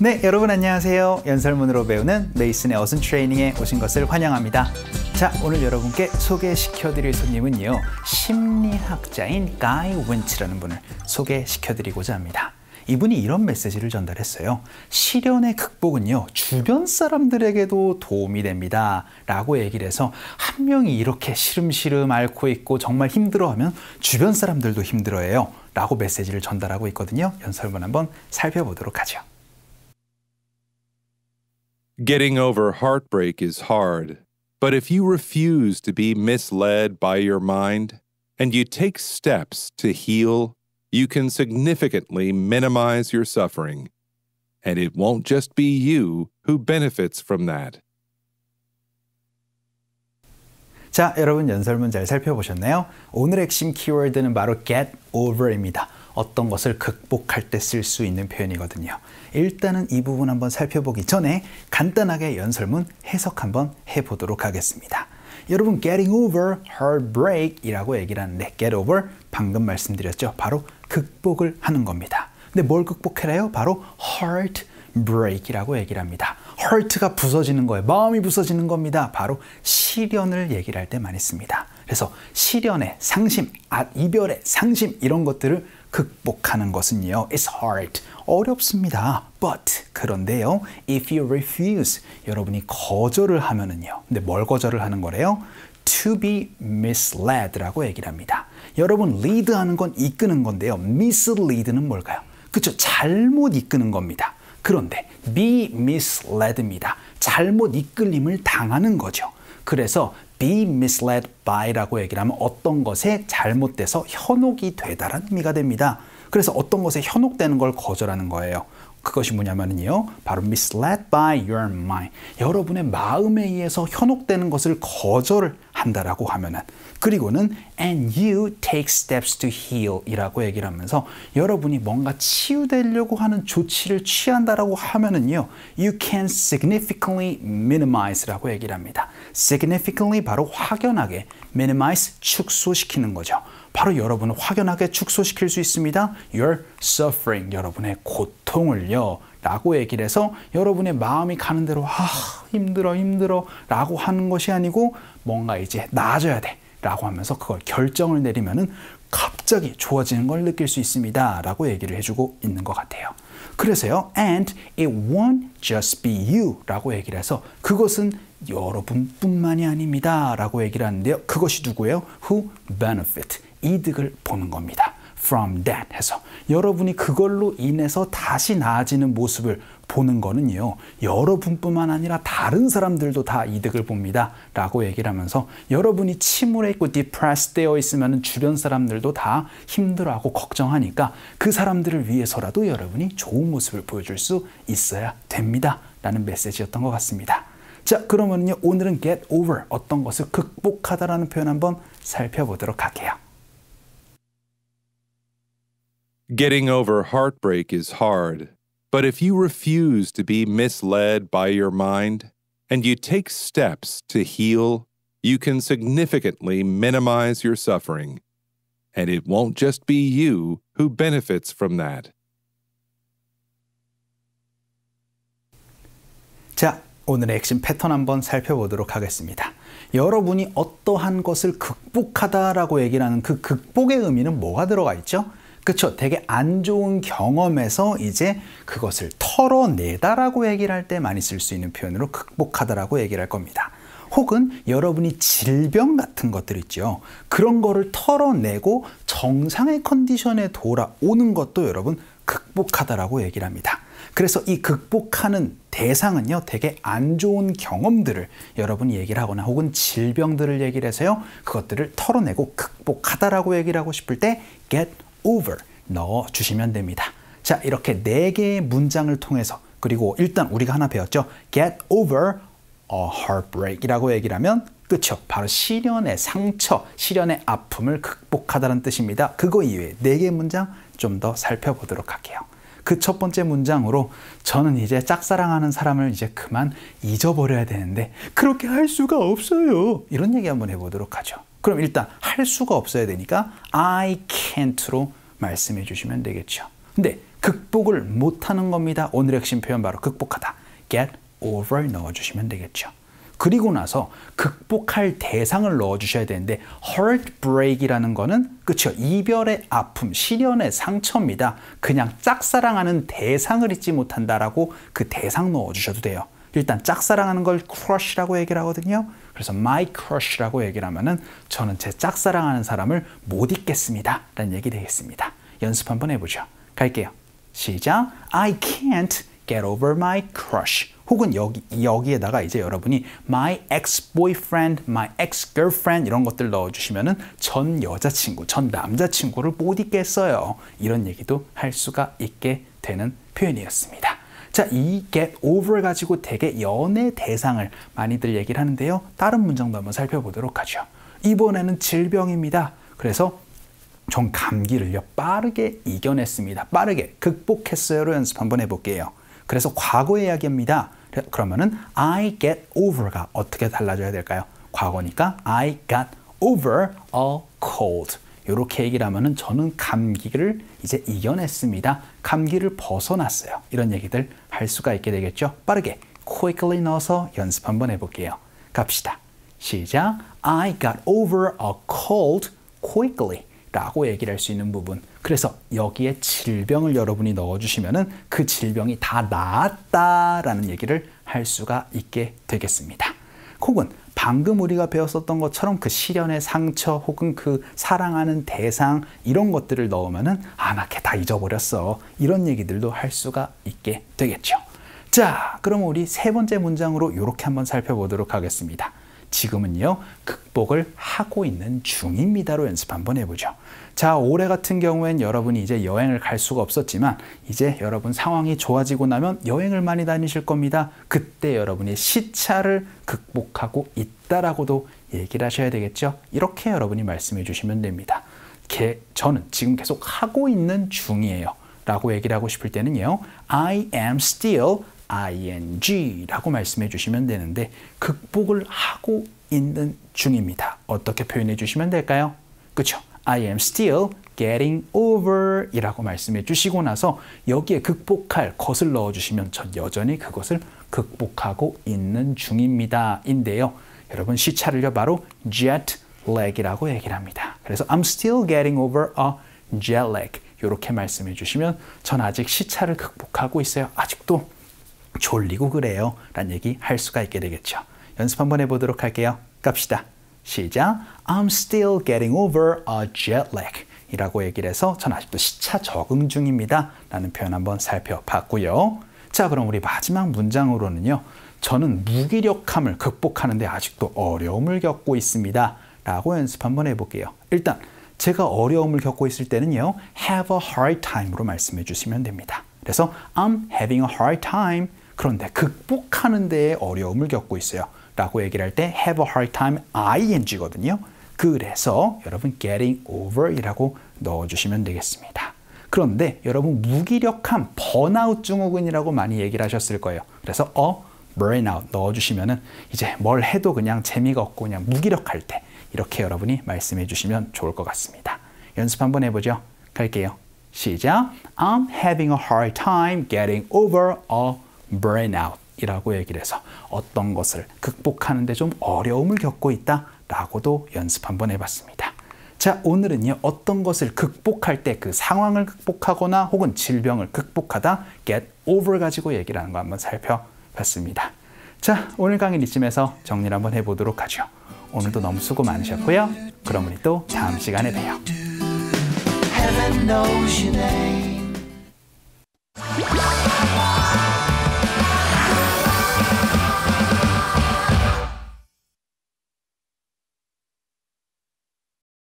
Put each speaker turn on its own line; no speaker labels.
네, 여러분 안녕하세요. 연설문으로 배우는 메이슨의 어순 트레이닝에 오신 것을 환영합니다. 자, 오늘 여러분께 소개시켜드릴 손님은요, 심리학자인 가이 윈츠라는 분을 소개시켜드리고자 합니다. 이분이 이런 메시지를 전달했어요. 시련의 극복은요, 주변 사람들에게도 도움이 됩니다 라고 얘기를 해서, 한 명이 이렇게 시름시름 앓고 있고 정말 힘들어하면 주변 사람들도 힘들어해요 라고 메시지를 전달하고 있거든요. 연설문 한번 살펴보도록 하죠.
Getting over heartbreak is hard, but if you refuse to be misled by your mind and you take steps to heal, you can significantly minimize your suffering, and it won't just be you who benefits from that.
자, 여러분 연설문 잘 살펴보셨나요? 오늘의 핵심 키워드는 바로 get over입니다. 어떤 것을 극복할 때 쓸 수 있는 표현이거든요. 일단은 이 부분 한번 살펴보기 전에 간단하게 연설문 해석 한번 해보도록 하겠습니다. 여러분, getting over heartbreak 이라고 얘기를 하는데, get over 방금 말씀드렸죠. 바로 극복을 하는 겁니다. 근데 뭘 극복해라요? 바로 heartbreak이라고 얘기를 합니다. heart가 부서지는 거예요. 마음이 부서지는 겁니다. 바로 시련을 얘기를 할 때 많이 씁니다. 그래서 시련의 상심, 이별의 상심, 이런 것들을 극복하는 것은요, it's hard, 어렵습니다. But, 그런데요, if you refuse, 여러분이 거절을 하면은요, 근데 뭘 거절을 하는 거래요? To be misled라고 얘기를 합니다. 여러분, lead하는 건 이끄는 건데요, mislead는 뭘까요? 그쵸, 잘못 이끄는 겁니다. 그런데 be misled입니다. 잘못 이끌림을 당하는 거죠. 그래서 be misled by라고 얘기를 하면 어떤 것에 잘못돼서 현혹이 되다라는 의미가 됩니다. 그래서 어떤 것에 현혹되는 걸 거절하는 거예요. 그것이 뭐냐면요, 바로 misled by your mind. 여러분의 마음에 의해서 현혹되는 것을 거절한다라고 하면은, 그리고는 and you take steps to heal 이라고 얘기를 하면서 여러분이 뭔가 치유되려고 하는 조치를 취한다라고 하면은요, you can significantly minimize라고 얘기를 합니다. significantly 바로 확연하게, minimize 축소시키는 거죠. 바로 여러분을 확연하게 축소시킬 수 있습니다. Your suffering, 여러분의 고통을요 라고 얘기를 해서 여러분의 마음이 가는 대로 힘들어 라고 하는 것이 아니고, 뭔가 이제 나아져야 돼 라고 하면서 그걸 결정을 내리면은 갑자기 좋아지는 걸 느낄 수 있습니다 라고 얘기를 해주고 있는 것 같아요. 그래서요, and it won't just be you 라고 얘기를 해서 그것은 여러분뿐만이 아닙니다 라고 얘기를 하는데요, 그것이 누구예요? Who benefit, 이득을 보는 겁니다. From that 해서 여러분이 그걸로 인해서 다시 나아지는 모습을 보는 거는요, 여러분뿐만 아니라 다른 사람들도 다 이득을 봅니다 라고 얘기를 하면서, 여러분이 침울해 있고 depressed 되어 있으면 주변 사람들도 다 힘들어하고 걱정하니까 그 사람들을 위해서라도 여러분이 좋은 모습을 보여줄 수 있어야 됩니다 라는 메시지였던 것 같습니다. 자, 그러면요, 오늘은 get over, 어떤 것을 극복하다라는 표현 한번 살펴보도록 할게요.
Getting over heartbreak is hard, but if you refuse to be misled by your mind and you take steps to heal, you can significantly minimize your suffering, and it won't just be you who benefits from that.
자, 오늘의 핵심 패턴 한번 살펴보도록 하겠습니다. 여러분이 어떠한 것을 극복하다라고 얘기를 하는 그 극복의 의미는 뭐가 들어가 있죠? 그렇죠. 되게 안 좋은 경험에서 이제 그것을 털어내다라고 얘기를 할 때 많이 쓸 수 있는 표현으로 극복하다라고 얘기를 할 겁니다. 혹은 여러분이 질병 같은 것들 있죠. 그런 거를 털어내고 정상의 컨디션에 돌아오는 것도 여러분 극복하다라고 얘기를 합니다. 그래서 이 극복하는 대상은요, 되게 안 좋은 경험들을 여러분이 얘기를 하거나 혹은 질병들을 얘기를 해서요, 그것들을 털어내고 극복하다라고 얘기를 하고 싶을 때 get over 넣어주시면 됩니다. 자, 이렇게 4개의 문장을 통해서, 그리고 일단 우리가 하나 배웠죠. get over a heartbreak 이라고 얘기를 하면, 그쵸, 바로 시련의 상처, 시련의 아픔을 극복하다는 뜻입니다. 그거 이외에 4개의 문장 좀 더 살펴보도록 할게요. 그 첫 번째 문장으로, 저는 이제 짝사랑하는 사람을 이제 그만 잊어버려야 되는데 그렇게 할 수가 없어요. 이런 얘기 한번 해보도록 하죠. 그럼 일단 할 수가 없어야 되니까 I can't로 말씀해 주시면 되겠죠. 근데 극복을 못하는 겁니다. 오늘의 핵심 표현 바로 극복하다. get over 넣어주시면 되겠죠. 그리고 나서 극복할 대상을 넣어주셔야 되는데 heartbreak이라는 거는 그렇죠. 이별의 아픔, 시련의 상처입니다. 그냥 짝사랑하는 대상을 잊지 못한다라고 그 대상 넣어주셔도 돼요. 일단 짝사랑하는 걸 crush라고 얘기를 하거든요. 그래서 my crush라고 얘기를 하면은 저는 제 짝사랑하는 사람을 못 잊겠습니다. 라는 얘기 되겠습니다. 연습 한번 해보죠. 갈게요. 시작. I can't get over my crush. 혹은 여기에다가 이제 여러분이 my ex-boyfriend, my ex-girlfriend 이런 것들 넣어주시면은 전 여자친구, 전 남자친구를 못 잊겠어요. 이런 얘기도 할 수가 있게 되는 표현이었습니다. 자, 이 get over 가지고 되게 연애 대상을 많이들 얘기를 하는데요. 다른 문장도 한번 살펴보도록 하죠. 이번에는 질병입니다. 그래서 전 감기를요 빠르게 이겨냈습니다. 빠르게 극복했어요로 연습 한번 해볼게요. 그래서 과거의 이야기입니다. 그러면은 I get over가 어떻게 달라져야 될까요? 과거니까 I got over a cold. 이렇게 얘기를 하면은 저는 감기를 이제 이겨냈습니다. 감기를 벗어났어요. 이런 얘기들 할 수가 있게 되겠죠. 빠르게 quickly 넣어서 연습 한번 해볼게요. 갑시다. 시작. I got over a cold quickly. 라고 얘기를 할 수 있는 부분. 그래서 여기에 질병을 여러분이 넣어주시면은 그 질병이 다 나았다라는 얘기를 할 수가 있게 되겠습니다. 혹은 방금 우리가 배웠었던 것처럼 그 시련의 상처 혹은 그 사랑하는 대상 이런 것들을 넣으면은 나 걔 다 잊어버렸어. 이런 얘기들도 할 수가 있게 되겠죠. 자, 그럼 우리 세 번째 문장으로 이렇게 한번 살펴보도록 하겠습니다. 지금은요 극복을 하고 있는 중입니다로 연습 한번 해보죠. 자, 올해 같은 경우엔 여러분이 이제 여행을 갈 수가 없었지만 이제 여러분 상황이 좋아지고 나면 여행을 많이 다니실 겁니다. 그때 여러분이 시차를 극복하고 있다라고도 얘기를 하셔야 되겠죠. 이렇게 여러분이 말씀해 주시면 됩니다. 저는 지금 계속 하고 있는 중이에요 라고 얘기를 하고 싶을 때는요 I am still ing 라고 말씀해 주시면 되는데 극복을 하고 있는 중입니다. 어떻게 표현해 주시면 될까요? 그렇죠? I am still getting over 이라고 말씀해 주시고 나서 여기에 극복할 것을 넣어주시면 전 여전히 그것을 극복하고 있는 중입니다. 인데요. 여러분 시차를요 바로 jet lag이라고 얘기를 합니다. 그래서 I'm still getting over a jet lag 이렇게 말씀해 주시면 전 아직 시차를 극복하고 있어요. 아직도 졸리고 그래요 라는 얘기 할 수가 있게 되겠죠. 연습 한번 해보도록 할게요. 갑시다. 시작. I'm still getting over a jet lag 이라고 얘기를 해서 전 아직도 시차 적응 중입니다 라는 표현 한번 살펴봤고요. 자, 그럼 우리 마지막 문장으로는요 저는 무기력함을 극복하는데 아직도 어려움을 겪고 있습니다 라고 연습 한번 해볼게요. 일단 제가 어려움을 겪고 있을 때는요 have a hard time으로 말씀해 주시면 됩니다. 그래서 I'm having a hard time 그런데 극복하는 데에 어려움을 겪고 있어요 라고 얘기를 할 때 have a hard time ing거든요. 그래서 여러분 getting over 이라고 넣어주시면 되겠습니다. 그런데 여러분 무기력함 번아웃 증후군이라고 많이 얘기를 하셨을 거예요. 그래서 burnout 넣어주시면은 이제 뭘 해도 그냥 재미가 없고 그냥 무기력할 때 이렇게 여러분이 말씀해 주시면 좋을 것 같습니다. 연습 한번 해보죠. 갈게요. 시작. I'm having a hard time getting over a burnout 이라고 얘기를 해서 어떤 것을 극복하는데 좀 어려움을 겪고 있다 라고도 연습 한번 해봤습니다. 자, 오늘은요 어떤 것을 극복할 때 그 상황을 극복하거나 혹은 질병을 극복하다 get over 가지고 얘기를 하는 거 한번 살펴봤습니다. 자, 오늘 강의는 이쯤에서 정리를 한번 해보도록 하죠. 오늘도 너무 수고 많으셨고요. 그럼 우리 또 다음 시간에 봬요.